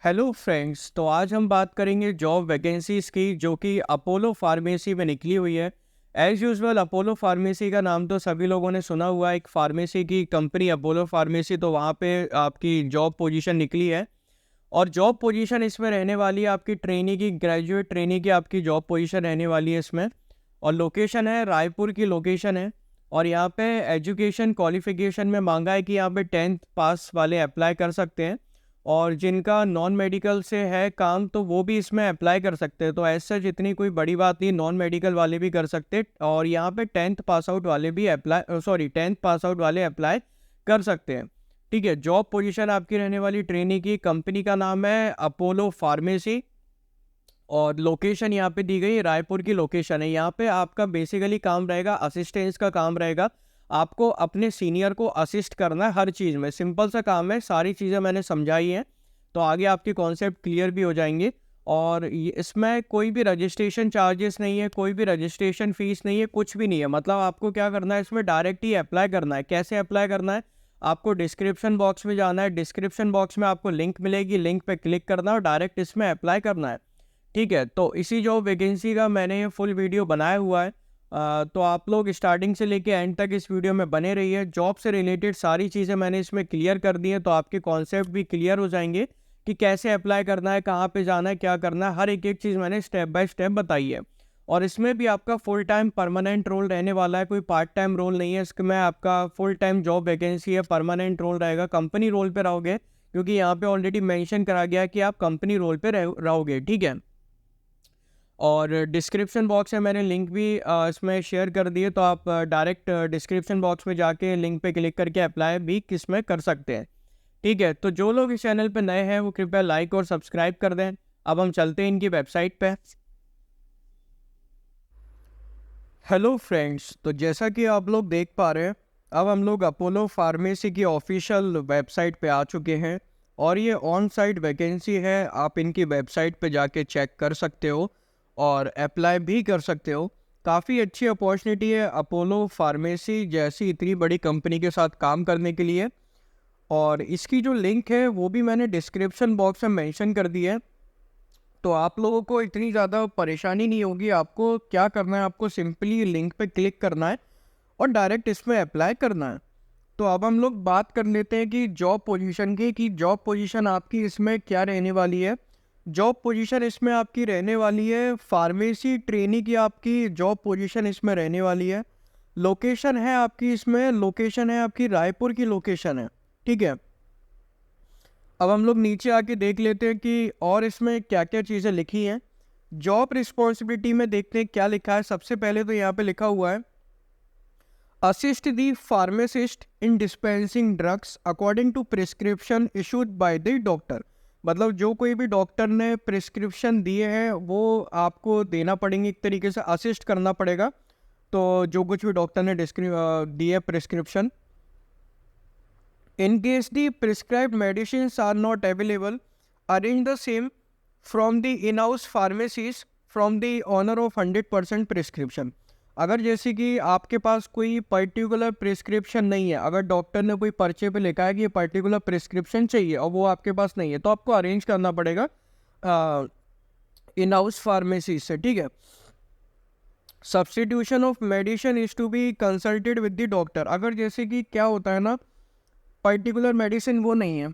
Hello friends, तो आज हम बात करेंगे जॉब वैकेंसीज़ की जो कि अपोलो फार्मेसी में निकली हुई है। एज़ यूजुअल अपोलो फार्मेसी का नाम तो सभी लोगों ने सुना हुआ है। एक फार्मेसी की कंपनी अपोलो फार्मेसी, तो वहाँ पे आपकी जॉब पोजीशन निकली है। और जॉब पोजीशन इसमें रहने वाली है आपकी ट्रेनी की, ग्रेजुएट ट्रेनी की आपकी जॉब पोजीशन रहने वाली है इसमें। और लोकेशन है रायपुर की लोकेशन है। और यहाँ पे एजुकेशन क्वालिफिकेशन में मांगा है कि यहाँ पे 10th पास वाले अप्लाई कर सकते हैं। और जिनका नॉन मेडिकल से है काम तो वो भी इसमें अप्लाई कर सकते हैं। तो ऐसे सच इतनी कोई बड़ी बात नहीं, नॉन मेडिकल वाले भी कर सकते हैं। और यहाँ पे 10th पास आउट वाले भी अप्लाई 10th पास आउट वाले अप्लाई कर सकते हैं। ठीक है, जॉब पोजीशन आपकी रहने वाली ट्रेनी की, कंपनी का नाम है अपोलो फार्मेसी। और लोकेशन यहाँ पे दी गई रायपुर की लोकेशन है। यहाँ पे आपका बेसिकली काम रहेगा, असिस्टेंस का काम रहेगा। आपको अपने सीनियर को असिस्ट करना है हर चीज़ में। सिंपल सा काम है, सारी चीज़ें मैंने समझाई हैं, तो आगे आपके कॉन्सेप्ट क्लियर भी हो जाएंगे। और इसमें कोई भी रजिस्ट्रेशन चार्जेस नहीं है, कोई भी रजिस्ट्रेशन फ़ीस नहीं है, कुछ भी नहीं है। मतलब आपको क्या करना है, इसमें डायरेक्ट ही अप्लाई करना है। कैसे अप्लाई करना है, आपको डिस्क्रिप्शन बॉक्स में जाना है। डिस्क्रिप्शन बॉक्स में आपको लिंक मिलेगी, लिंक पे क्लिक करना है और डायरेक्ट इसमें अप्लाई करना है। ठीक है, तो इसी जॉब वैकेंसी का मैंने ये फुल वीडियो बनाया हुआ है। तो आप लोग स्टार्टिंग से लेके एंड तक इस वीडियो में बने रहिए। जॉब से रिलेटेड सारी चीज़ें मैंने इसमें क्लियर कर दी हैं, तो आपके कॉन्सेप्ट भी क्लियर हो जाएंगे कि कैसे अप्लाई करना है, कहाँ पे जाना है, क्या करना है। हर एक एक चीज़ मैंने स्टेप बाय स्टेप बताई है। और इसमें भी आपका फुल टाइम परमानेंट रोल रहने वाला है, कोई पार्ट टाइम रोल नहीं है। इसमें आपका फुल टाइम जॉब वैकेंसी है, परमानेंट रोल रहेगा, कंपनी रोल पे रहोगे। क्योंकि यहाँ पे ऑलरेडी मेंशन करा गया है कि आप कंपनी रोल पे रहोगे। ठीक है, और डिस्क्रिप्शन बॉक्स में मैंने लिंक भी इसमें शेयर कर दिए, तो आप डायरेक्ट डिस्क्रिप्शन बॉक्स में जाके लिंक पे क्लिक करके अप्लाई भी किसमें कर सकते हैं। ठीक है, तो जो लोग इस चैनल पे नए हैं वो कृपया लाइक और सब्सक्राइब कर दें। अब हम चलते हैं इनकी वेबसाइट पे। हेलो फ्रेंड्स, तो जैसा कि आप लोग देख पा रहे हैं, अब हम लोग अपोलो फार्मेसी की ऑफिशियल वेबसाइट पे आ चुके हैं। और ये ऑन साइट वैकेंसी है, आप इनकी वेबसाइट पे जाके चेक कर सकते हो और अप्लाई भी कर सकते हो। काफ़ी अच्छी अपॉर्चुनिटी है अपोलो फार्मेसी जैसी इतनी बड़ी कंपनी के साथ काम करने के लिए। और इसकी जो लिंक है वो भी मैंने डिस्क्रिप्शन बॉक्स में मेंशन कर दी है, तो आप लोगों को इतनी ज़्यादा परेशानी नहीं होगी। आपको क्या करना है, आपको सिंपली लिंक पे क्लिक करना है और डायरेक्ट इसमें अप्लाई करना है। तो अब हम लोग बात कर लेते हैं कि जॉब पोजीशन की, कि जॉब पोजीशन आपकी इसमें क्या रहने वाली है। जॉब पोजीशन इसमें आपकी रहने वाली है फार्मेसी ट्रेनी की, आपकी जॉब पोजीशन इसमें रहने वाली है। लोकेशन है आपकी, इसमें लोकेशन है आपकी रायपुर की लोकेशन है। ठीक है, अब हम लोग नीचे आके देख लेते हैं कि और इसमें क्या क्या चीज़ें लिखी हैं। जॉब रिस्पॉन्सिबिलिटी में देखते हैं क्या लिखा है। सबसे पहले तो यहाँ पे लिखा हुआ है, assist the pharmacist in dispensing drugs according to prescription issued by the doctor. मतलब जो कोई भी डॉक्टर ने प्रिस्क्रिप्शन दिए हैं वो आपको देना पड़ेंगे, एक तरीके से असिस्ट करना पड़ेगा। तो जो कुछ भी डॉक्टर ने दिए prescription, in case the prescribed medicines are not available, arrange the same from the in-house pharmacies from the owner of 100% prescription। अगर जैसे कि आपके पास कोई पर्टिकुलर प्रिस्क्रिप्शन नहीं है, अगर डॉक्टर ने कोई पर्चे पे लिखा है कि ये पर्टिकुलर प्रिस्क्रिप्शन चाहिए और वो आपके पास नहीं है, तो आपको अरेंज करना पड़ेगा इन हाउस फार्मेसी से। ठीक है, substitution of medicine is to be consulted with the doctor. अगर जैसे कि क्या होता है ना, पर्टिकुलर मेडिसिन वो नहीं है,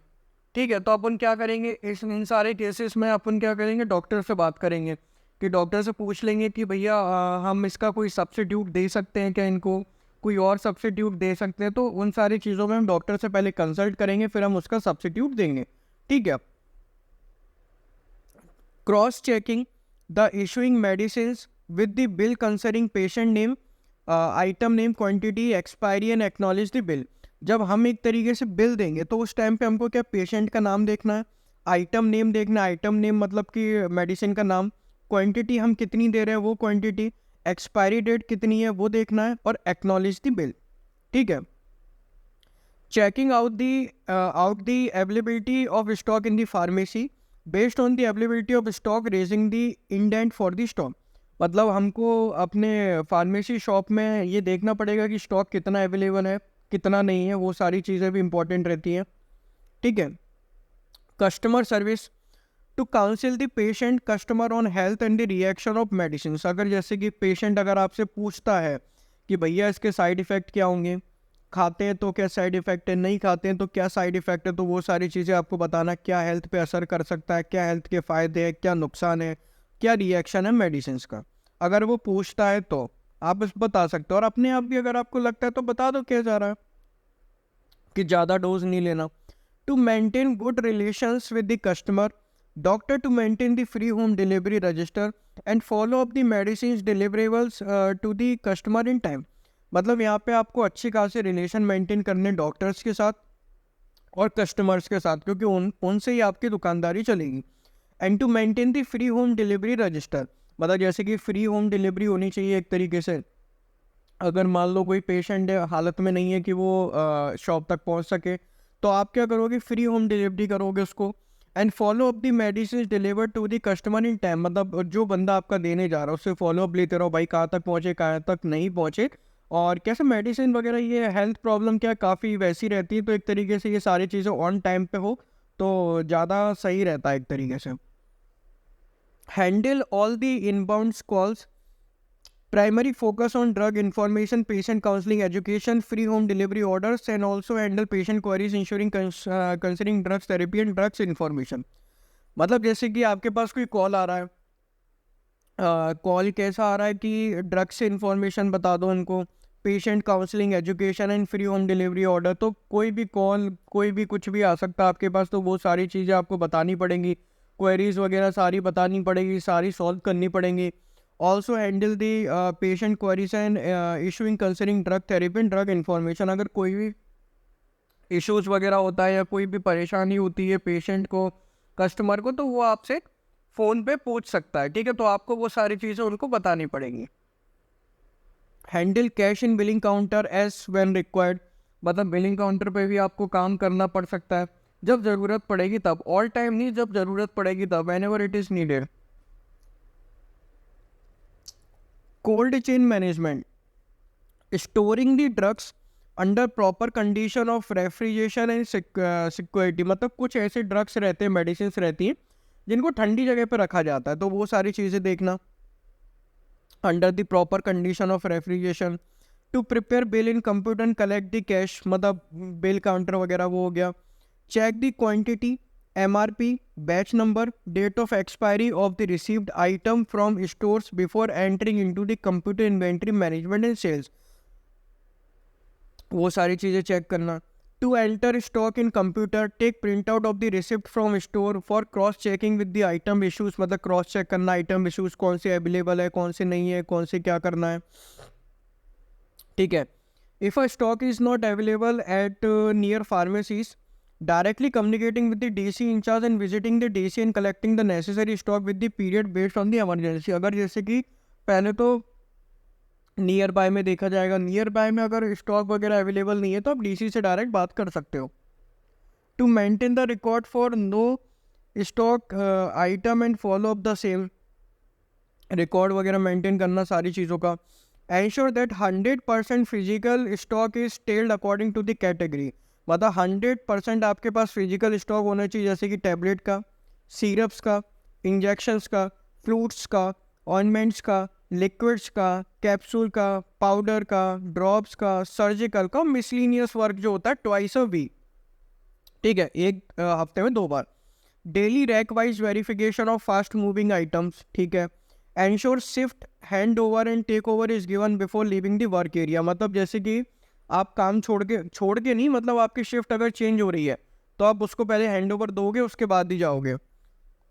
ठीक है, तो अपन क्या करेंगे, इन सारे केसेस में अपन क्या करेंगे, डॉक्टर से बात करेंगे कि डॉक्टर से पूछ लेंगे कि भैया हम इसका कोई सब्स्टिट्यूट दे सकते हैं क्या, इनको कोई और सब्स्टिट्यूट दे सकते हैं। तो उन सारी चीज़ों में हम डॉक्टर से पहले कंसल्ट करेंगे, फिर हम उसका सब्स्टिट्यूट देंगे। ठीक है, cross checking the issuing medicine with the bill concerning patient name, item name, quantity, expiry and acknowledge the bill. जब हम एक तरीके से बिल देंगे तो उस टाइम पे हमको क्या, पेशेंट का नाम देखना है, आइटम नेम देखना है, आइटम नेम मतलब कि मेडिसिन का नाम, क्वांटिटी हम कितनी दे रहे हैं वो क्वांटिटी, एक्सपायरी डेट कितनी है वो देखना है, और एक्नॉलेज द बिल। ठीक है, checking out the availability of stock in the pharmacy based on the availability of stock, raising the indent for the stock. मतलब हमको अपने फार्मेसी शॉप में ये देखना पड़ेगा कि स्टॉक कितना अवेलेबल है, कितना नहीं है, वो सारी चीज़ें भी इंपॉर्टेंट रहती हैं। ठीक है, customer service, to counsel the patient customer on health and the reaction of medicine. अगर जैसे कि पेशेंट अगर आपसे पूछता है कि भैया इसके साइड इफ़ेक्ट क्या होंगे, खाते हैं तो क्या साइड इफ़ेक्ट है, नहीं खाते हैं तो क्या साइड इफ़ेक्ट है, तो वो सारी चीज़ें आपको बताना, क्या हेल्थ पे असर कर सकता है, क्या हेल्थ के फ़ायदे हैं, क्या नुकसान है, क्या रिएक्शन है मेडिसिन का। अगर वो पूछता है तो आप बस बता सकते हो, और अपने आप भी अगर आपको लगता है तो बता दो क्या जा रहा है कि ज़्यादा डोज नहीं लेना। To maintain good relations with the customer, doctor to maintain the free home delivery register and follow up the medicine deliverables to the customer in time. मतलब यहाँ पे आपको अच्छी खासी रिलेशन मेंटेन करने डॉक्टर्स के साथ और कस्टमर्स के साथ, क्योंकि उनसे ही आपकी दुकानदारी चलेगी। And to maintain the free home delivery register, मतलब जैसे कि फ्री होम डिलीवरी होनी चाहिए एक तरीके से। अगर मान लो कोई पेशेंट हालत में नहीं है कि वो शॉप तक पहुंच सके, तो आप क्या करोगे, फ्री होम डिलीवरी करोगे उसको। And follow up the medicine delivered to the customer in time, मतलब जो बंदा आपका देने जा रहा है उससे फॉलो अप लेते रहो, भाई कहाँ तक पहुँचे कहाँ तक नहीं पहुँचे, और कैसे मेडिसिन वगैरह ये हेल्थ प्रॉब्लम क्या काफ़ी वैसी रहती है, तो एक तरीके से ये सारी चीज़ें ऑन टाइम पे हो तो ज़्यादा सही रहता है एक तरीके से। Handle all the inbound calls, primary focus on drug information, patient counseling, education, free home delivery orders, and also handle patient queries ensuring considering drugs therapy and drugs information। मतलब जैसे कि आपके पास कोई कॉल आ रहा है, कॉल कैसा आ रहा है कि ड्रग्स से इंफॉर्मेशन बता दो इनको, patient counselling, education and free home delivery order, तो कोई भी कॉल कोई भी कुछ भी आ सकता है आपके पास, तो वो सारी चीज़ें आपको बतानी पड़ेंगी, क्वेरीज वगैरह सारी बतानी पड़ेगी, सारी सॉल्व करनी पड़ेंगी। Also handle the patient queries and issuing concerning drug therapy and drug information. अगर कोई भी इश्यूज वगैरह होता है या कोई भी परेशानी होती है पेशेंट को, कस्टमर को, तो वो आपसे फ़ोन पे पूछ सकता है, ठीक है, तो आपको वो सारी चीज़ें उनको बतानी पड़ेंगी। Handle cash in billing counter as when required, मतलब बिलिंग काउंटर पे भी आपको काम करना पड़ सकता है, जब ज़रूरत पड़ेगी तब, ऑल टाइम नहीं, जब ज़रूरत पड़ेगी तब, whenever it is needed. Cold chain management, storing the drugs under proper condition of refrigeration and security, मतलब कुछ ऐसे ड्रग्स रहते हैं, मेडिसिन रहती हैं जिनको ठंडी जगह पर रखा जाता है, तो वो सारी चीज़ें देखना। Under the proper condition of refrigeration, to prepare bill in computer and collect the cash, मतलब बिल काउंटर वगैरह वो हो गया। Check the quantity, MRP, batch number, date of expiry of the received item from stores before entering into the computer inventory management and sales, वो सारी चीज़ें check करना। To enter stock in computer, take print out of the receipt from store for cross checking with the item issues, मतलब cross check करना item issues कौन से available है, कौन से नहीं है, कौन से क्या करना है, ठीक है। If a stock is not available at near pharmacies, directly communicating with the DC in charge and visiting the DC and collecting the necessary stock with the period based on the emergency. अगर जैसे कि पहले तो near by में देखा जाएगा, near by में अगर स्टॉक वगैरह अवेलेबल नहीं है तो आप DC से डायरेक्ट बात कर सकते हो। To maintain the record for no stock item and follow up the same, record वगैरह मेंटेन करना सारी चीज़ों का। Ensure that 100% physical stock is tallied according to the category, मतलब 100% आपके पास फिजिकल स्टॉक होना चाहिए, जैसे कि टैबलेट का, सिरप्स का, इंजेक्शंस का, फ्रूट्स का, ऑइंटमेंट्स का, लिक्विड्स का, कैप्सूल का, पाउडर का, ड्रॉप्स का, सर्जिकल का, मिसलिनियस वर्क जो होता है ट्वाइस अ वीक, ठीक है, एक हफ्ते में 2 बार। Daily rack wise verification of fast moving items, ठीक है। Ensure shift hand over and take over is given before leaving the work area, मतलब जैसे कि आप काम छोड़ के नहीं, मतलब आपकी शिफ्ट अगर चेंज हो रही है तो आप उसको पहले हैंड ओवर दोगे, उसके बाद ही जाओगे,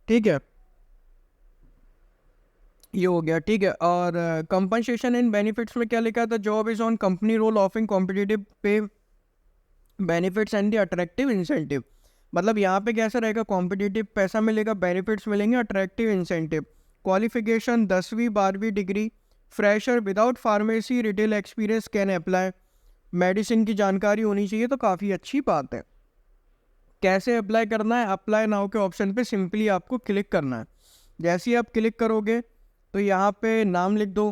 ठीक है, ये हो गया, ठीक है। और कंपनसेशन एंड बेनिफिट्स में क्या लिखा था, job is on company roll offering competitive pay benefits and the attractive incentive, मतलब यहाँ पे कैसा रहेगा, कॉम्पिटिटिव पैसा मिलेगा, बेनिफिट्स मिलेंगे, अट्रैक्टिव इंसेंटिव। क्वालिफिकेशन 10वीं 12वीं degree, fresher without pharmacy retail experience can apply, medicine की जानकारी होनी चाहिए, तो काफ़ी अच्छी बात है। कैसे अप्लाई करना है, अप्लाई नाउ के ऑप्शन पे सिंपली आपको क्लिक करना है। जैसे ही आप क्लिक करोगे तो यहाँ पे नाम लिख दो,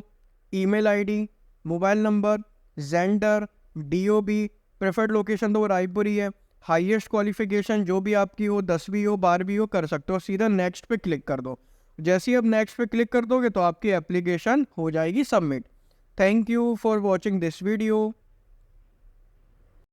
email ID, mobile number, gender, DOB, preferred location तो वो रायपुर ही है, हाईएस्ट क्वालिफिकेशन जो भी आपकी हो, 10वीं हो 12वीं हो, कर सकते हो। सीधा नेक्स्ट पे क्लिक कर दो। जैसे ही आप नेक्स्ट पे क्लिक कर दोगे तो आपकी एप्लीकेशन हो जाएगी submit. Thank you for watching this video.